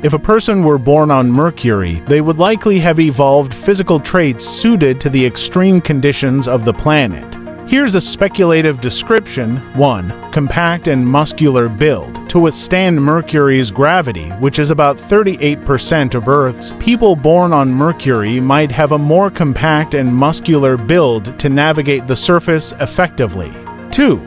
If a person were born on Mercury, they would likely have evolved physical traits suited to the extreme conditions of the planet. Here's a speculative description. 1. Compact and muscular build. To withstand Mercury's gravity, which is about 38% of Earth's, people born on Mercury might have a more compact and muscular build to navigate the surface effectively. 2.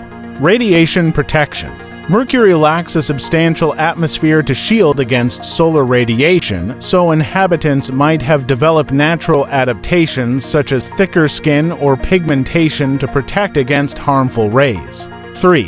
Radiation protection. Mercury lacks a substantial atmosphere to shield against solar radiation, so inhabitants might have developed natural adaptations such as thicker skin or pigmentation to protect against harmful rays. 3.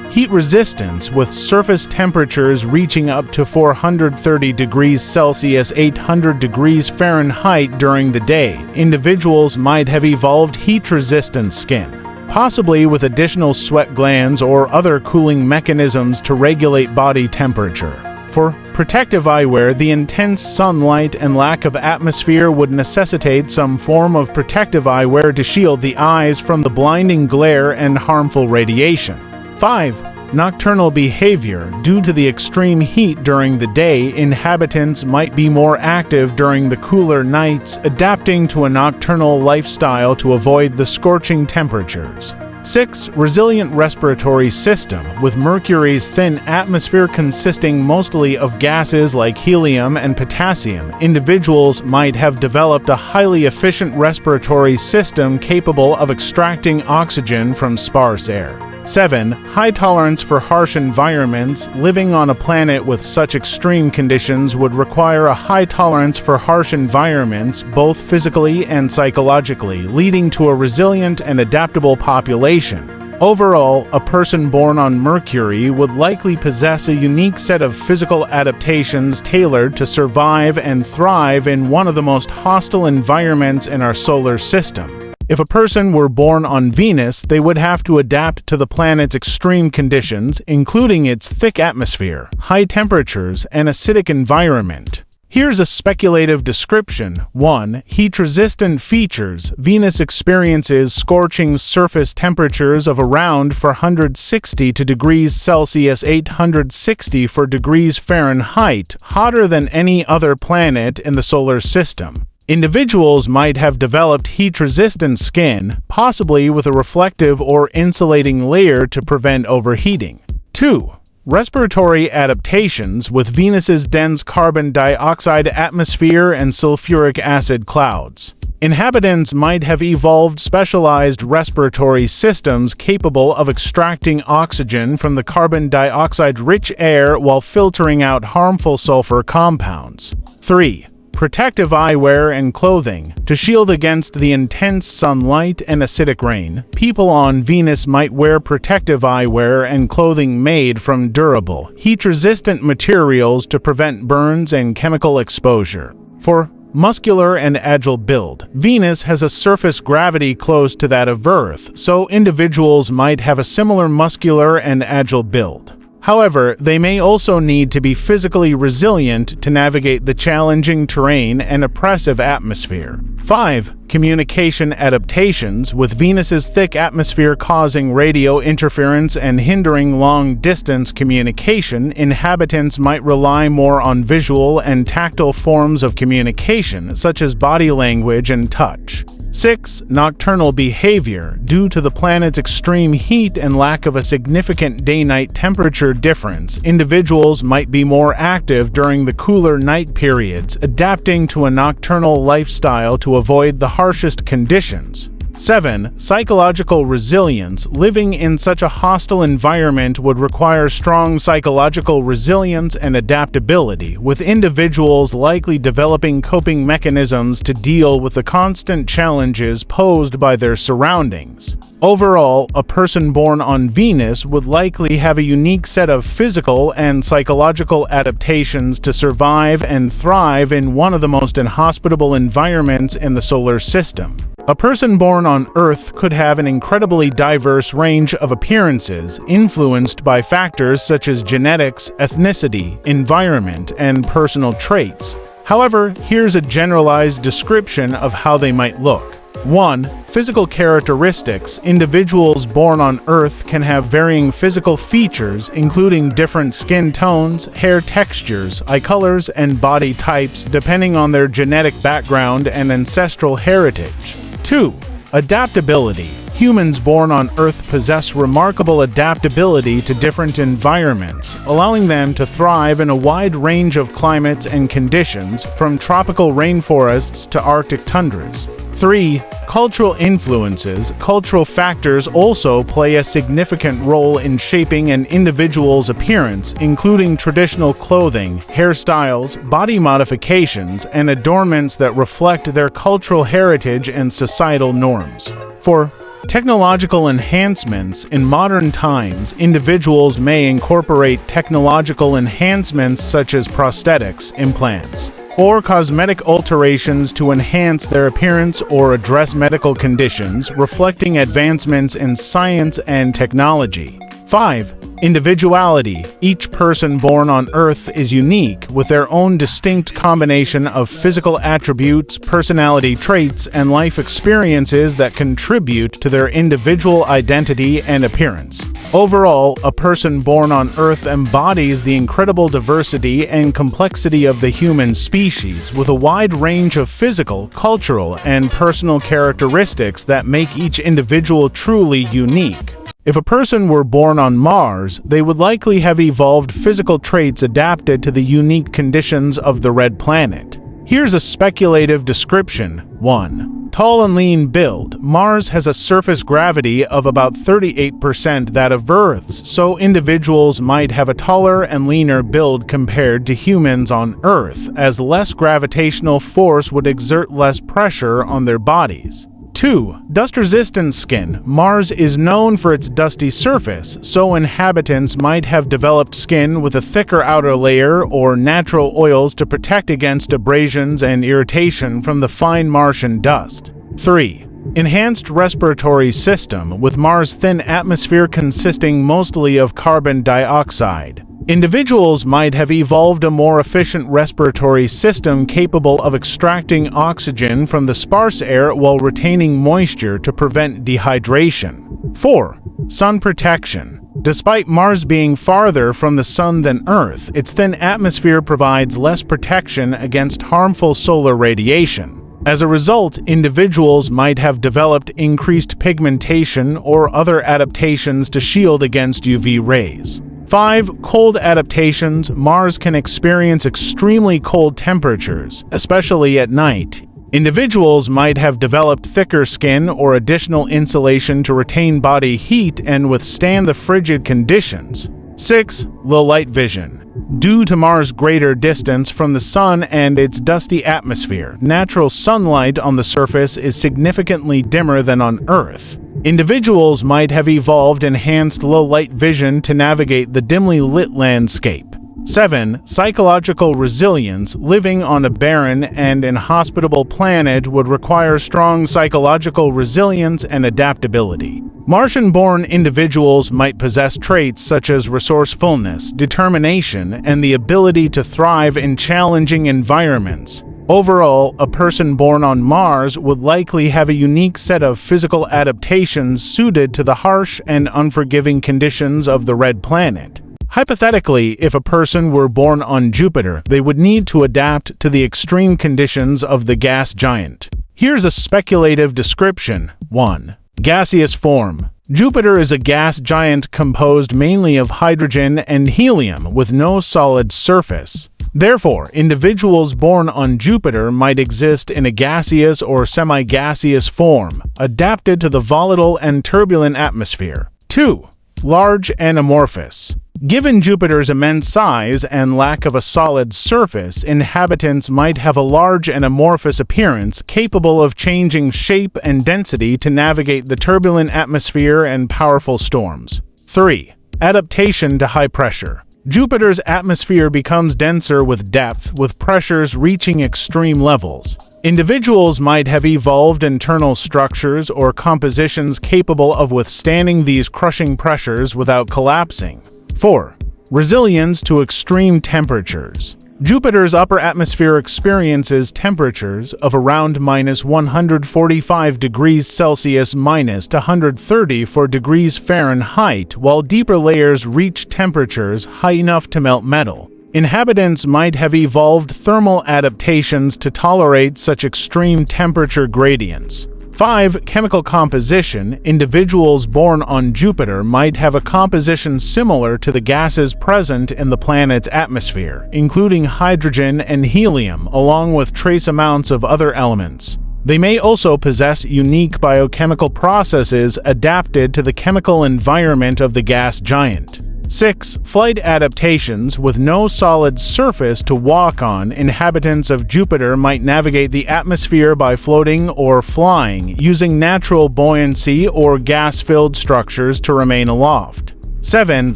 Heat resistance. With surface temperatures reaching up to 430 degrees Celsius (800 degrees Fahrenheit) during the day, individuals might have evolved heat-resistant skin, possibly with additional sweat glands or other cooling mechanisms to regulate body temperature. For protective eyewear, the intense sunlight and lack of atmosphere would necessitate some form of protective eyewear to shield the eyes from the blinding glare and harmful radiation. 5. Nocturnal behavior. Due to the extreme heat during the day, inhabitants might be more active during the cooler nights, adapting to a nocturnal lifestyle to avoid the scorching temperatures. 6. Resilient respiratory system. With Mercury's thin atmosphere consisting mostly of gases like helium and potassium, individuals might have developed a highly efficient respiratory system capable of extracting oxygen from sparse air. 7. High tolerance for harsh environments. Living on a planet with such extreme conditions would require a high tolerance for harsh environments, both physically and psychologically, leading to a resilient and adaptable population. Overall, a person born on Mercury would likely possess a unique set of physical adaptations tailored to survive and thrive in one of the most hostile environments in our solar system. If a person were born on Venus, they would have to adapt to the planet's extreme conditions, including its thick atmosphere, high temperatures, and acidic environment. Here's a speculative description. 1. Heat-resistant features. Venus experiences scorching surface temperatures of around 460 degrees Celsius (860 degrees Fahrenheit), hotter than any other planet in the solar system. Individuals might have developed heat-resistant skin, possibly with a reflective or insulating layer to prevent overheating. 2. Respiratory adaptations. With Venus's dense carbon dioxide atmosphere and sulfuric acid clouds, inhabitants might have evolved specialized respiratory systems capable of extracting oxygen from the carbon dioxide-rich air while filtering out harmful sulfur compounds. 3. Protective eyewear and clothing. To shield against the intense sunlight and acidic rain, people on Venus might wear protective eyewear and clothing made from durable, heat-resistant materials to prevent burns and chemical exposure. For muscular and agile build. Venus has a surface gravity close to that of Earth, so individuals might have a similar muscular and agile build. However, they may also need to be physically resilient to navigate the challenging terrain and oppressive atmosphere. 5. Communication adaptations. With Venus's thick atmosphere causing radio interference and hindering long-distance communication, inhabitants might rely more on visual and tactile forms of communication, such as body language and touch. 6. Nocturnal behavior. Due to the planet's extreme heat and lack of a significant day-night temperature difference, individuals might be more active during the cooler night periods, adapting to a nocturnal lifestyle to avoid the harshest conditions. 7. Psychological resilience. Living in such a hostile environment would require strong psychological resilience and adaptability, with individuals likely developing coping mechanisms to deal with the constant challenges posed by their surroundings. Overall, a person born on Venus would likely have a unique set of physical and psychological adaptations to survive and thrive in one of the most inhospitable environments in the solar system. A person born on Earth could have an incredibly diverse range of appearances, influenced by factors such as genetics, ethnicity, environment, and personal traits. However, here's a generalized description of how they might look. 1. Physical characteristics. Individuals born on Earth can have varying physical features, including different skin tones, hair textures, eye colors, and body types, depending on their genetic background and ancestral heritage. 2. Adaptability. Humans born on Earth possess remarkable adaptability to different environments, allowing them to thrive in a wide range of climates and conditions, from tropical rainforests to Arctic tundras. 3. Cultural influences. Cultural factors also play a significant role in shaping an individual's appearance, including traditional clothing, hairstyles, body modifications, and adornments that reflect their cultural heritage and societal norms. 4. Technological enhancements. In modern times, individuals may incorporate technological enhancements such as prosthetics, implants, or cosmetic alterations to enhance their appearance or address medical conditions, reflecting advancements in science and technology. 5. Individuality. Each person born on Earth is unique, with their own distinct combination of physical attributes, personality traits, and life experiences that contribute to their individual identity and appearance. Overall, a person born on Earth embodies the incredible diversity and complexity of the human species, with a wide range of physical, cultural, and personal characteristics that make each individual truly unique. If a person were born on Mars, they would likely have evolved physical traits adapted to the unique conditions of the red planet. Here's a speculative description. 1. Tall and lean build. Mars has a surface gravity of about 38% that of Earth's, so individuals might have a taller and leaner build compared to humans on Earth, as less gravitational force would exert less pressure on their bodies. 2. Dust-resistant skin. Mars is known for its dusty surface, so inhabitants might have developed skin with a thicker outer layer or natural oils to protect against abrasions and irritation from the fine Martian dust. 3. Enhanced respiratory system. With Mars' thin atmosphere consisting mostly of carbon dioxide, individuals might have evolved a more efficient respiratory system capable of extracting oxygen from the sparse air while retaining moisture to prevent dehydration. 4. Sun protection. Despite Mars being farther from the Sun than Earth, its thin atmosphere provides less protection against harmful solar radiation. As a result, individuals might have developed increased pigmentation or other adaptations to shield against UV rays. 5. Cold adaptations. Mars can experience extremely cold temperatures, especially at night. Individuals might have developed thicker skin or additional insulation to retain body heat and withstand the frigid conditions. 6. Low light vision. Due to Mars' greater distance from the Sun and its dusty atmosphere, natural sunlight on the surface is significantly dimmer than on Earth. Individuals might have evolved enhanced low-light vision to navigate the dimly lit landscape. 7. Psychological resilience. Living on a barren and inhospitable planet would require strong psychological resilience and adaptability. Martian-born individuals might possess traits such as resourcefulness, determination, and the ability to thrive in challenging environments. Overall, a person born on Mars would likely have a unique set of physical adaptations suited to the harsh and unforgiving conditions of the red planet. Hypothetically, if a person were born on Jupiter, they would need to adapt to the extreme conditions of the gas giant. Here's a speculative description. 1. Gaseous form. Jupiter is a gas giant composed mainly of hydrogen and helium with no solid surface. Therefore, individuals born on Jupiter might exist in a gaseous or semi-gaseous form, adapted to the volatile and turbulent atmosphere. 2. Large and amorphous. Given Jupiter's immense size and lack of a solid surface, inhabitants might have a large and amorphous appearance capable of changing shape and density to navigate the turbulent atmosphere and powerful storms. 3. Adaptation to high pressure. Jupiter's atmosphere becomes denser with depth, with pressures reaching extreme levels. Individuals might have evolved internal structures or compositions capable of withstanding these crushing pressures without collapsing. 4. Resilience to extreme temperatures. Jupiter's upper atmosphere experiences temperatures of around -145 degrees Celsius -134 degrees Fahrenheit, while deeper layers reach temperatures high enough to melt metal. Inhabitants might have evolved thermal adaptations to tolerate such extreme temperature gradients. 5. Chemical composition. Individuals born on Jupiter might have a composition similar to the gases present in the planet's atmosphere, including hydrogen and helium, along with trace amounts of other elements. They may also possess unique biochemical processes adapted to the chemical environment of the gas giant. 6. Flight adaptations. With no solid surface to walk on, inhabitants of Jupiter might navigate the atmosphere by floating or flying, using natural buoyancy or gas-filled structures to remain aloft. 7.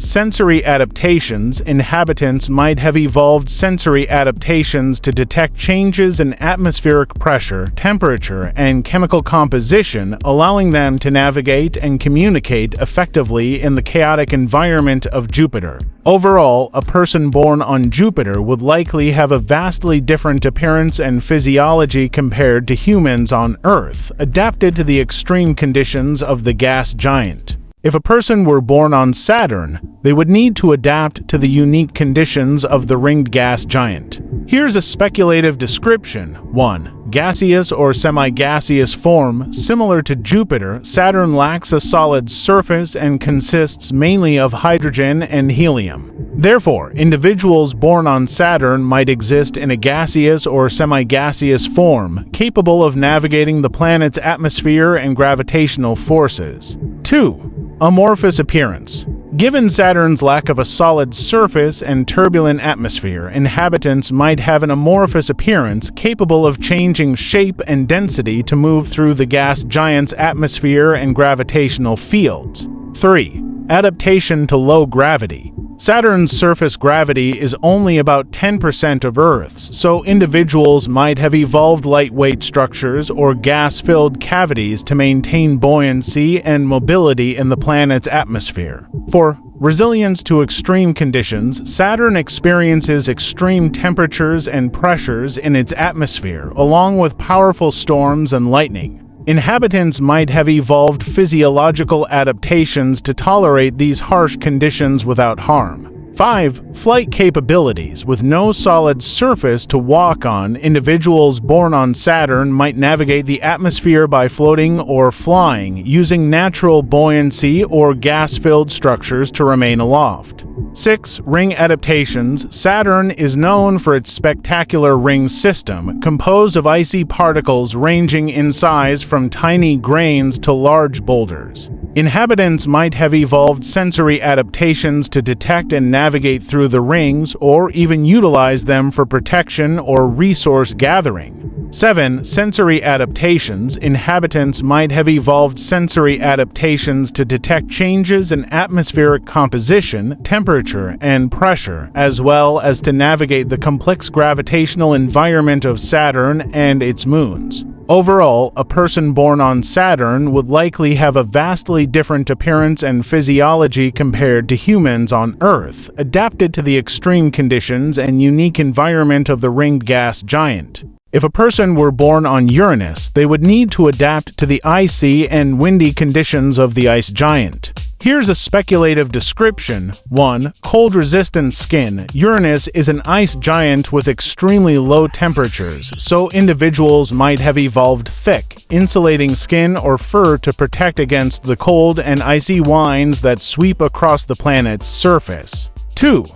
Sensory adaptations. Inhabitants might have evolved sensory adaptations to detect changes in atmospheric pressure, temperature, and chemical composition, allowing them to navigate and communicate effectively in the chaotic environment of Jupiter. Overall, a person born on Jupiter would likely have a vastly different appearance and physiology compared to humans on Earth, adapted to the extreme conditions of the gas giant. If a person were born on Saturn, they would need to adapt to the unique conditions of the ringed gas giant. Here's a speculative description. 1. Gaseous or semi-gaseous form. Similar to Jupiter, Saturn lacks a solid surface and consists mainly of hydrogen and helium. Therefore, individuals born on Saturn might exist in a gaseous or semi-gaseous form, capable of navigating the planet's atmosphere and gravitational forces. 2. Amorphous appearance. Given Saturn's lack of a solid surface and turbulent atmosphere, inhabitants might have an amorphous appearance capable of changing shape and density to move through the gas giant's atmosphere and gravitational fields. 3. Adaptation to low gravity. Saturn's surface gravity is only about 10% of Earth's, so individuals might have evolved lightweight structures or gas-filled cavities to maintain buoyancy and mobility in the planet's atmosphere. 4. Resilience to extreme conditions. Saturn experiences extreme temperatures and pressures in its atmosphere, along with powerful storms and lightning. Inhabitants might have evolved physiological adaptations to tolerate these harsh conditions without harm. 5. Flight capabilities. With no solid surface to walk on, individuals born on Saturn might navigate the atmosphere by floating or flying, using natural buoyancy or gas-filled structures to remain aloft. 6. Ring adaptations. Saturn is known for its spectacular ring system, composed of icy particles ranging in size from tiny grains to large boulders. Inhabitants might have evolved sensory adaptations to detect and navigate through the rings, or even utilize them for protection or resource gathering. 7. Sensory adaptations. Inhabitants might have evolved sensory adaptations to detect changes in atmospheric composition, temperature, and pressure, as well as to navigate the complex gravitational environment of Saturn and its moons. Overall, a person born on Saturn would likely have a vastly different appearance and physiology compared to humans on Earth, adapted to the extreme conditions and unique environment of the ringed gas giant. If a person were born on Uranus, they would need to adapt to the icy and windy conditions of the ice giant. Here's a speculative description. 1. Cold-resistant skin. Uranus is an ice giant with extremely low temperatures, so individuals might have evolved thick, insulating skin or fur to protect against the cold and icy winds that sweep across the planet's surface. 2.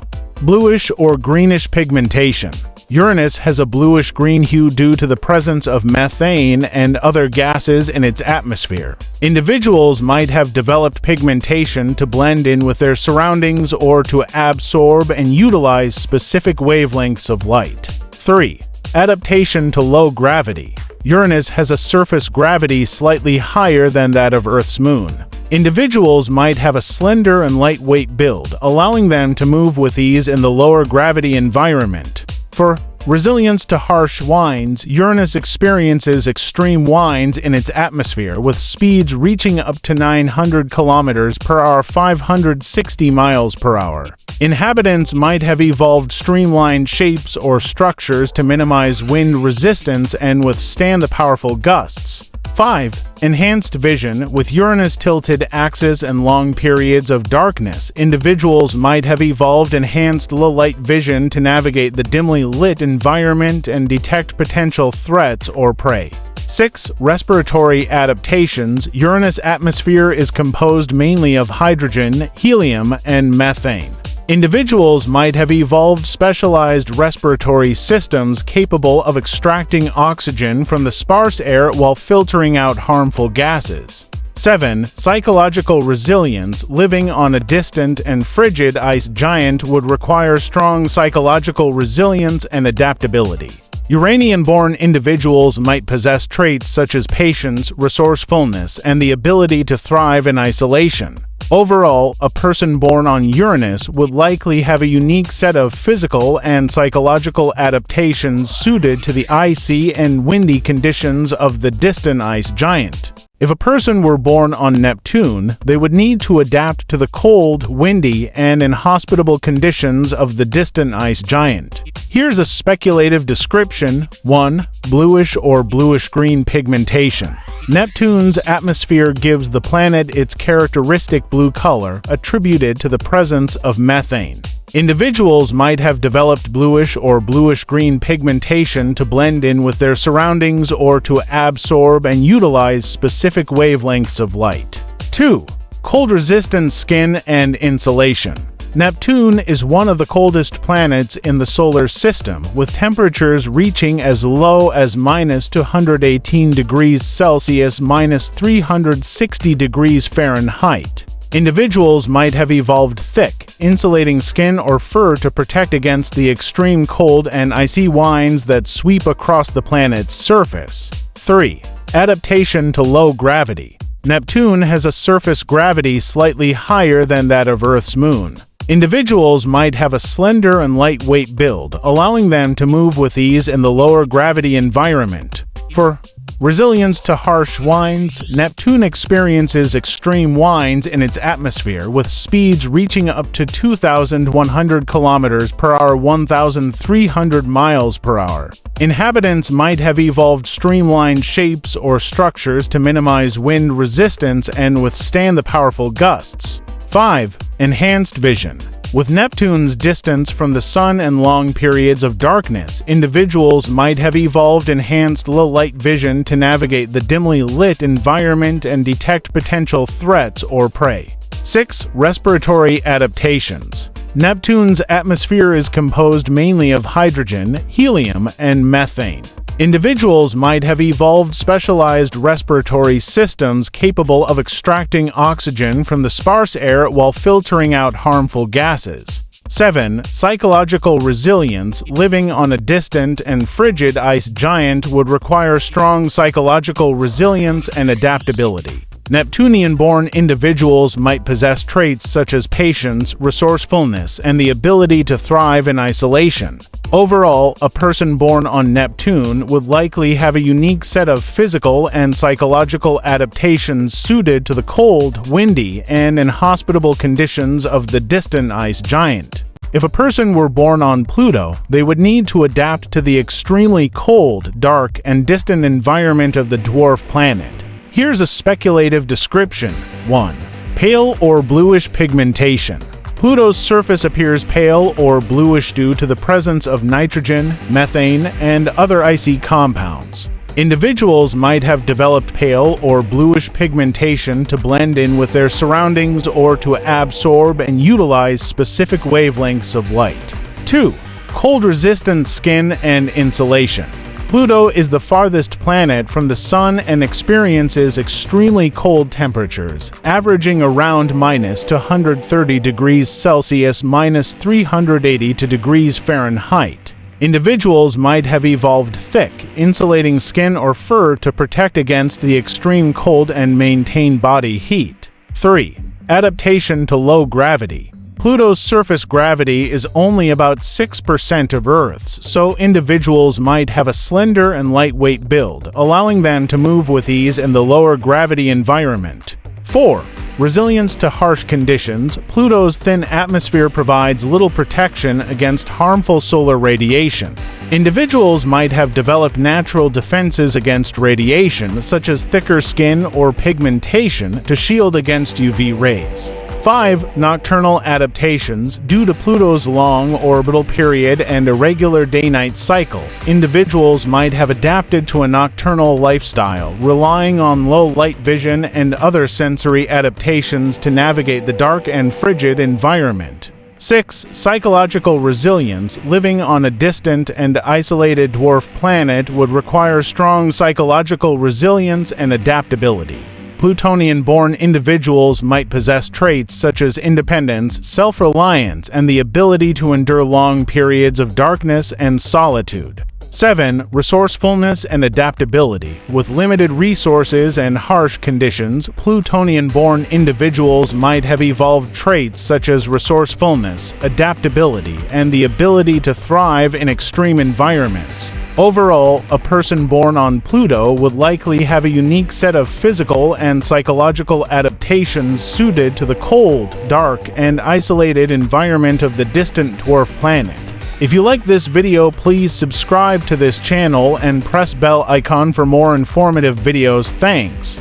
Bluish or greenish pigmentation. Uranus has a bluish-green hue due to the presence of methane and other gases in its atmosphere. Individuals might have developed pigmentation to blend in with their surroundings or to absorb and utilize specific wavelengths of light. 3. Adaptation to low gravity. Uranus has a surface gravity slightly higher than that of Earth's moon. Individuals might have a slender and lightweight build, allowing them to move with ease in the lower gravity environment. For Resilience to harsh winds. Uranus experiences extreme winds in its atmosphere, with speeds reaching up to 900 kilometers per hour, 560 miles per hour. Inhabitants might have evolved streamlined shapes or structures to minimize wind resistance and withstand the powerful gusts. 5. Enhanced vision. With Uranus' tilted axis and long periods of darkness, individuals might have evolved enhanced low-light vision to navigate the dimly lit environment and detect potential threats or prey. 6. Respiratory adaptations. Uranus' atmosphere is composed mainly of hydrogen, helium, and methane. Individuals might have evolved specialized respiratory systems capable of extracting oxygen from the sparse air while filtering out harmful gases. 7. Psychological resilience. Living on a distant and frigid ice giant would require strong psychological resilience and adaptability. Uranian-born individuals might possess traits such as patience, resourcefulness, and the ability to thrive in isolation. Overall, a person born on Uranus would likely have a unique set of physical and psychological adaptations suited to the icy and windy conditions of the distant ice giant. If a person were born on Neptune, they would need to adapt to the cold, windy, and inhospitable conditions of the distant ice giant. Here's a speculative description. 1. Bluish or bluish-green pigmentation. Neptune's atmosphere gives the planet its characteristic blue color, attributed to the presence of methane. Individuals might have developed bluish or bluish-green pigmentation to blend in with their surroundings or to absorb and utilize specific wavelengths of light. 2. Cold-resistant skin and insulation. Neptune is one of the coldest planets in the solar system, with temperatures reaching as low as -218 degrees Celsius, -360 degrees Fahrenheit. Individuals might have evolved thick, insulating skin or fur to protect against the extreme cold and icy winds that sweep across the planet's surface. 3. Adaptation to low gravity. Neptune has a surface gravity slightly higher than that of Earth's moon. Individuals might have a slender and lightweight build, allowing them to move with ease in the lower gravity environment. For resilience to harsh winds, Neptune experiences extreme winds in its atmosphere, with speeds reaching up to 2,100 kilometers per hour, 1,300 miles per hour. Inhabitants might have evolved streamlined shapes or structures to minimize wind resistance and withstand the powerful gusts. 5. Enhanced vision. With Neptune's distance from the Sun and long periods of darkness, individuals might have evolved enhanced low-light vision to navigate the dimly lit environment and detect potential threats or prey. 6. Respiratory adaptations. Neptune's atmosphere is composed mainly of hydrogen, helium, and methane. Individuals might have evolved specialized respiratory systems capable of extracting oxygen from the sparse air while filtering out harmful gases. 7. Psychological resilience. Living on a distant and frigid ice giant would require strong psychological resilience and adaptability. Neptunian-born individuals might possess traits such as patience, resourcefulness, and the ability to thrive in isolation. Overall, a person born on Neptune would likely have a unique set of physical and psychological adaptations suited to the cold, windy, and inhospitable conditions of the distant ice giant. If a person were born on Pluto, they would need to adapt to the extremely cold, dark, and distant environment of the dwarf planet. Here's a speculative description. 1. Pale or bluish pigmentation. Pluto's surface appears pale or bluish due to the presence of nitrogen, methane, and other icy compounds. Individuals might have developed pale or bluish pigmentation to blend in with their surroundings or to absorb and utilize specific wavelengths of light. 2. Cold-resistant skin and insulation. Pluto is the farthest planet from the Sun and experiences extremely cold temperatures, averaging around -230 degrees Celsius, -380 degrees Fahrenheit. Individuals might have evolved thick, insulating skin or fur to protect against the extreme cold and maintain body heat. 3. Adaptation to low gravity. Pluto's surface gravity is only about 6% of Earth's, so individuals might have a slender and lightweight build, allowing them to move with ease in the lower gravity environment. 4. Resilience to harsh conditions. Pluto's thin atmosphere provides little protection against harmful solar radiation. Individuals might have developed natural defenses against radiation, such as thicker skin or pigmentation, to shield against UV rays. 5. Nocturnal adaptations. Due to Pluto's long orbital period and irregular day-night cycle, individuals might have adapted to a nocturnal lifestyle, relying on low light vision and other sensory adaptations to navigate the dark and frigid environment. 6. Psychological resilience. Living on a distant and isolated dwarf planet would require strong psychological resilience and adaptability. Plutonian-born individuals might possess traits such as independence, self-reliance, and the ability to endure long periods of darkness and solitude. 7. Resourcefulness and adaptability. With limited resources and harsh conditions, Plutonian-born individuals might have evolved traits such as resourcefulness, adaptability, and the ability to thrive in extreme environments. Overall, a person born on Pluto would likely have a unique set of physical and psychological adaptations suited to the cold, dark, and isolated environment of the distant dwarf planet. If you like this video, please subscribe to this channel and press bell icon for more informative videos. Thanks.